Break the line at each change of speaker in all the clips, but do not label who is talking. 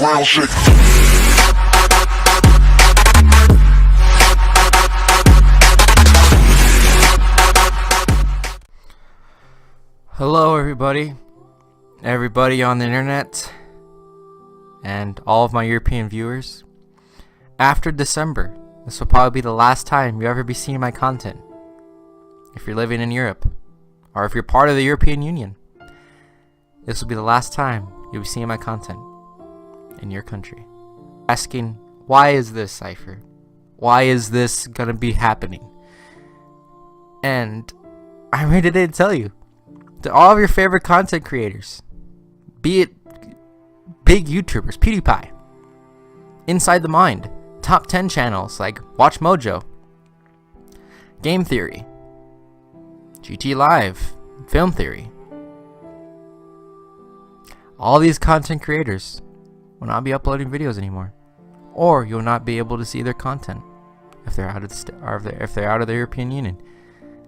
ground shake.
Hello everybody on the internet, and all of my European viewers. After December, this will probably be the last time you ever be seeing my content. If you're living in Europe, or if you're part of the European Union, this will be the last time you'll be seeing my content in your country. Asking, why is this, Sypher? Why is this gonna be happening? And I'm here today to tell you, to all of your favorite content creators, be it big YouTubers, PewDiePie, Inside the Mind, top 10 channels like Watch Mojo, Game Theory, GT Live, Film Theory. All these content creators will not be uploading videos anymore, or you'll not be able to see their content if they're out of if they're out of the European Union.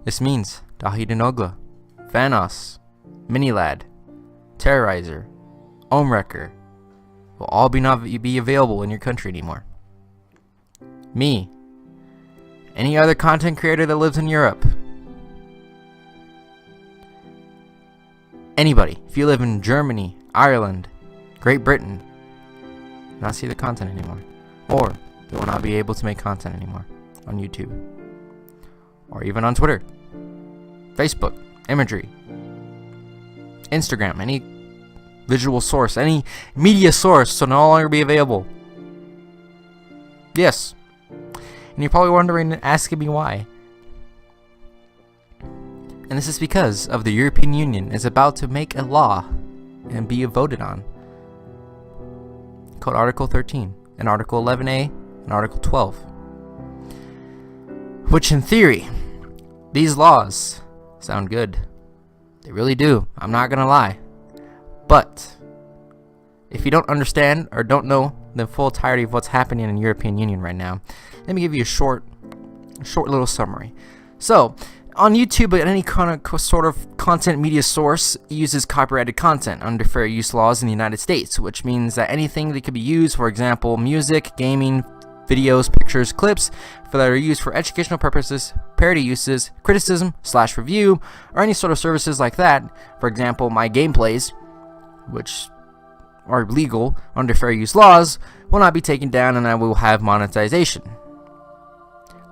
This means Dahidanogla, Vanos, Minilad, Terrorizer, Omwrecker will all not be available in your country anymore. Me, any other content creator that lives in Europe, anybody, if you live in Germany, Ireland, Great Britain, will not see the content anymore, or you will not be able to make content anymore on YouTube, or even on Twitter, Facebook, imagery, Instagram, any visual source, any media source will no longer be available. Yes. And you're probably wondering and asking me why. And this is because of the European Union is about to make a law and be voted on called Article 13 and Article 11A and Article 12. Which in theory, these laws sound good. They really do. I'm not gonna lie. But if you don't understand or don't know the full entirety of what's happening in the European Union right now, let me give you a short little summary. So, on YouTube, any kind of sort of content media source uses copyrighted content under fair use laws in the United States, which means that anything that could be used, for example, music, gaming, videos, pictures, clips that are used for educational purposes, parody uses, criticism / review, or any sort of services like that, for example, my gameplays, which are legal under fair use laws, will not be taken down and I will have monetization.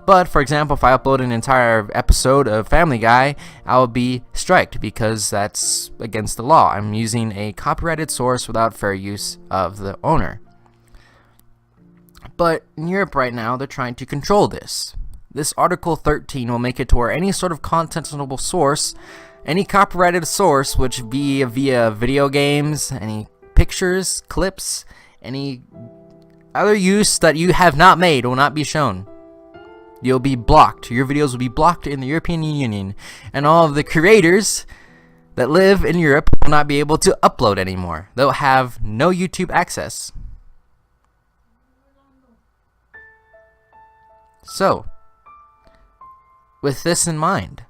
But, for example, if I upload an entire episode of Family Guy, I will be striked because that's against the law. I'm using a copyrighted source without fair use of the owner. But in Europe right now, they're trying to control this. This Article 13 will make it to where any sort of contentable source, any copyrighted source, which be via video games, any pictures, clips, any other use that you have not made will not be shown. You'll be blocked. Your videos will be blocked in the European Union, and all of the creators that live in Europe will not be able to upload anymore. They'll have no YouTube access. So, with this in mind,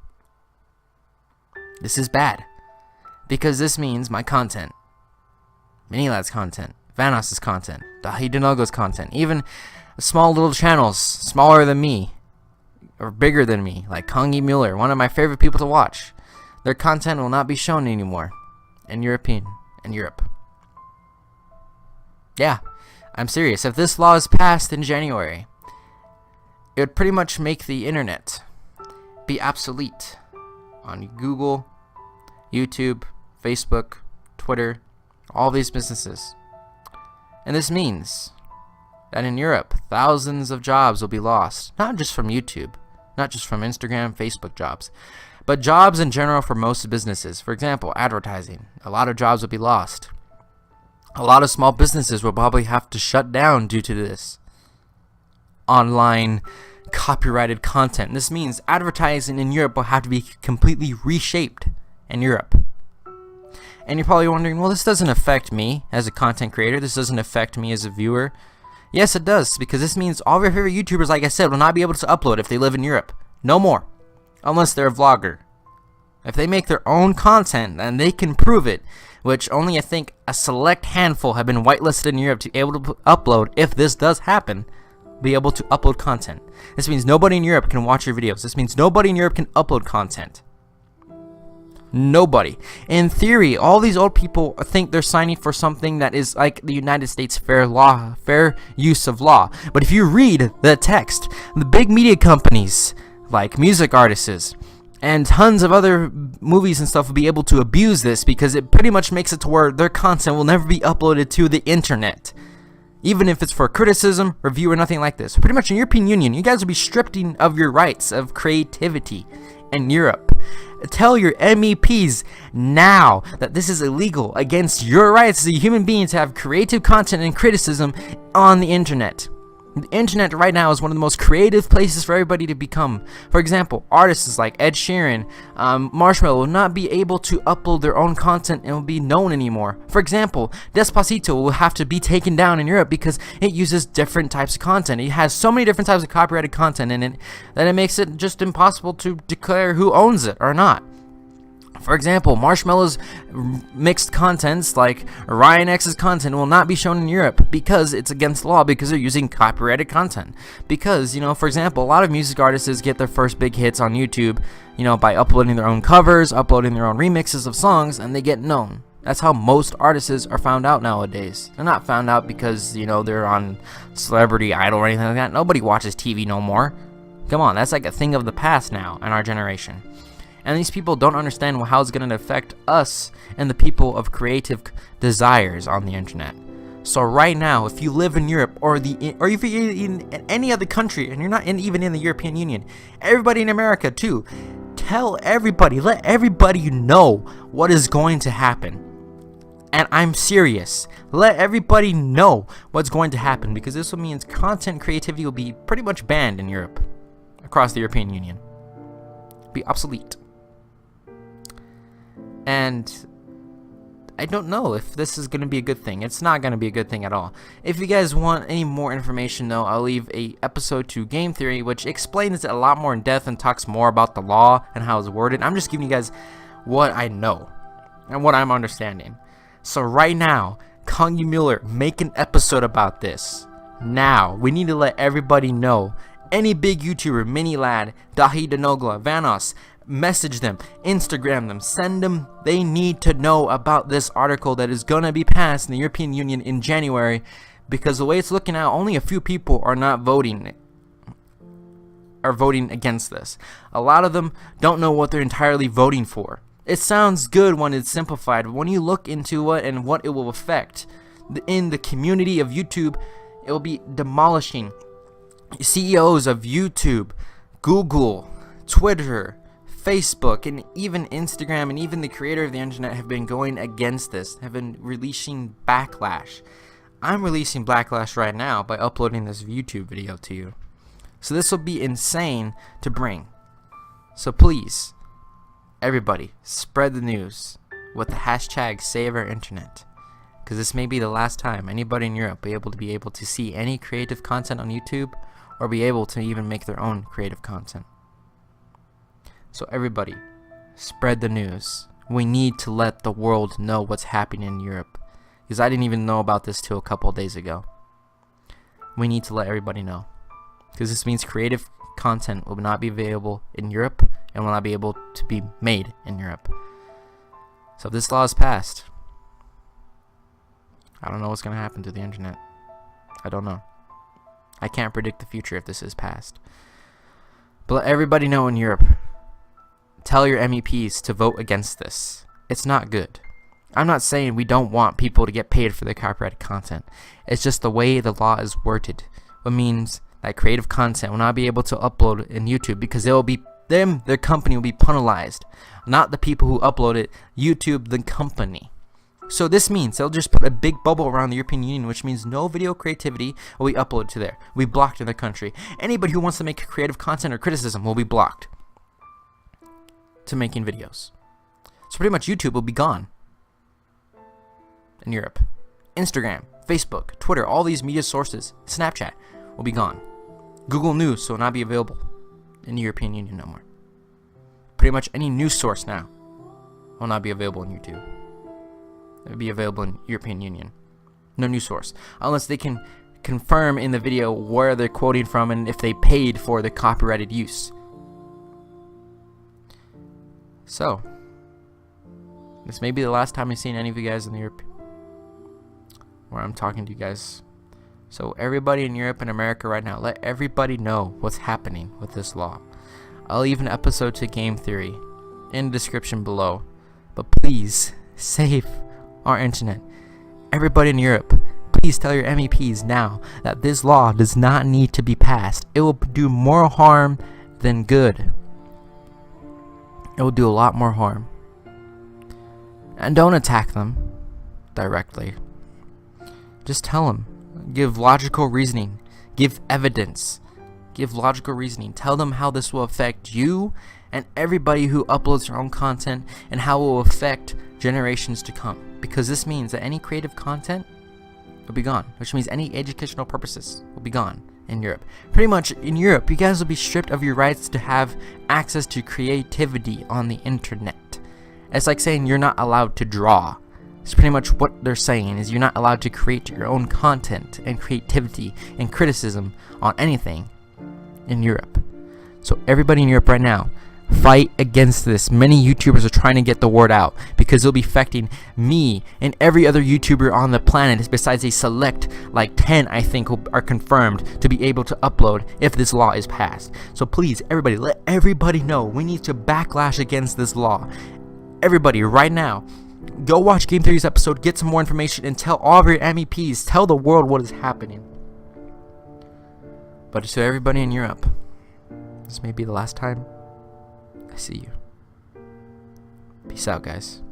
this is bad, because this means my content, Minilad's content, Vanos' content, Dahidanogo's content, even small little channels, smaller than me, or bigger than me, like Kongi Mueller, one of my favorite people to watch, their content will not be shown anymore in Europe. Yeah, I'm serious. If this law is passed in January, it would pretty much make the internet be obsolete on Google, YouTube, Facebook, Twitter, all these businesses. And this means that in Europe, thousands of jobs will be lost, not just from YouTube, not just from Instagram, Facebook jobs, but jobs in general for most businesses. For example, advertising. A lot of jobs will be lost. A lot of small businesses will probably have to shut down due to this online copyrighted content. This means advertising in Europe will have to be completely reshaped in Europe. And you're probably wondering, well, this doesn't affect me as a content creator. This doesn't affect me as a viewer. Yes, it does, because this means all of your favorite YouTubers, like I said, will not be able to upload if they live in Europe. No more. Unless they're a vlogger. If they make their own content, then they can prove it which only I think a select handful have been whitelisted in Europe to be able to upload, if this does happen, be able to upload content. This means nobody in Europe can watch your videos. This means nobody in Europe can upload content. Nobody. In theory, all these old people think they're signing for something that is like the United States fair use of law. But if you read the text, the big media companies, like music artists, and tons of other movies and stuff will be able to abuse this, because it pretty much makes it to where their content will never be uploaded to the internet. Even if it's for criticism, review, or nothing like this. Pretty much in European Union, you guys will be stripped of your rights of creativity in Europe. Tell your MEPs now that this is illegal, against your rights as a human being to have creative content and criticism on the internet. The internet right now is one of the most creative places for everybody to become. For example, artists like Ed Sheeran, Marshmello will not be able to upload their own content and will be known anymore. For example, Despacito will have to be taken down in Europe because it uses different types of content. It has so many different types of copyrighted content in it that it makes it just impossible to declare who owns it or not. For example, Marshmello's mixed contents, like Ryan X's content, will not be shown in Europe because it's against law, because they're using copyrighted content. Because, for example, a lot of music artists get their first big hits on YouTube, by uploading their own covers, uploading their own remixes of songs, and they get known. That's how most artists are found out nowadays. They're not found out because, they're on Celebrity Idol or anything like that. Nobody watches TV no more. Come on, that's like a thing of the past now in our generation. And these people don't understand how it's going to affect us and the people of creative desires on the internet. So right now, if you live in Europe or if you're in any other country and you're not even in the European Union, everybody in America too, tell everybody, let everybody know what is going to happen. And I'm serious. Let everybody know what's going to happen, because this will mean content creativity will be pretty much banned in Europe, across the European Union. Be obsolete. And I don't know if this is going to be a good thing. It's not going to be a good thing at all. If you guys want any more information, though, I'll leave a episode 2 Game Theory, which explains it a lot more in depth and talks more about the law and how it's worded. I'm just giving you guys what I know and what I'm understanding. So right now, Kongi Mueller, make an episode about this. Now, we need to let everybody know. Any big YouTuber, Minilad, Dahi Denogla, Vanos, message them, Instagram them, send them. They need to know about this article that is going to be passed in the European Union in January, because the way it's looking out, only a few people are voting against this. A lot of them don't know what they're entirely voting for. It sounds good when it's simplified, but when you look into it and what it will affect in the community of YouTube, it will be demolishing. CEOs of YouTube, Google, Twitter, Facebook, and even Instagram, and even the creator of the internet have been going against this, have been releasing backlash. I'm releasing backlash right now by uploading this YouTube video to you. So this will be insane to bring. So please, everybody, spread the news with the hashtag #SaveOurInternet, because this may be the last time anybody in Europe will be able to see any creative content on YouTube, or be able to even make their own creative content. So everybody, spread the news. We need to let the world know what's happening in Europe, because I didn't even know about this till a couple of days ago. We need to let everybody know, because this means creative content will not be available in Europe and will not be able to be made in Europe. So if this law is passed, I don't know what's going to happen to the internet. I don't know. I can't predict the future if this is passed. But let everybody know in Europe. Tell your MEPs to vote against this. It's not good. I'm not saying we don't want people to get paid for their copyrighted content. It's just the way the law is worded. It means that creative content will not be able to upload in YouTube, because their company will be penalized. Not the people who upload it, YouTube, the company. So this means they'll just put a big bubble around the European Union, which means no video creativity will be uploaded to there. Will be blocked in their country. Anybody who wants to make creative content or criticism will be blocked to making videos. So pretty much YouTube will be gone in Europe. Instagram, Facebook, Twitter, all these media sources, Snapchat will be gone. Google News will not be available in the European Union no more. Pretty much any news source now will not be available on YouTube. It would be available in European Union. No news source, unless they can confirm in the video where they're quoting from and if they paid for the copyrighted use. So, this may be the last time I've seen any of you guys in Europe where I'm talking to you guys. So everybody in Europe and America right now, let everybody know what's happening with this law. I'll leave an episode to game theory in the description below. But please, save our internet. Everybody in Europe, please tell your MEPs now that this law does not need to be passed. It will do more harm than good. It will do a lot more harm. And don't attack them directly. Just tell them. Give logical reasoning. Give evidence. Give logical reasoning. Tell them how this will affect you and everybody who uploads their own content, and how it will affect generations to come. Because this means that any creative content will be gone, which means any educational purposes will be gone in Europe. Pretty much in Europe, you guys will be stripped of your rights to have access to creativity on the internet. It's like saying you're not allowed to draw. It's pretty much what they're saying, is you're not allowed to create your own content and creativity and criticism on anything in Europe. So everybody in Europe right now, fight against this. Many YouTubers are trying to get the word out because it'll be affecting me and every other YouTuber on the planet, besides a select, like 10 I think are confirmed to be able to upload if this law is passed. So please, everybody, let everybody know we need to backlash against this law. Everybody right now, go watch Game Theory's episode, get some more information, and tell all of your MEPs, tell the world what is happening. But to everybody in Europe, this may be the last time I see you. Peace out, guys.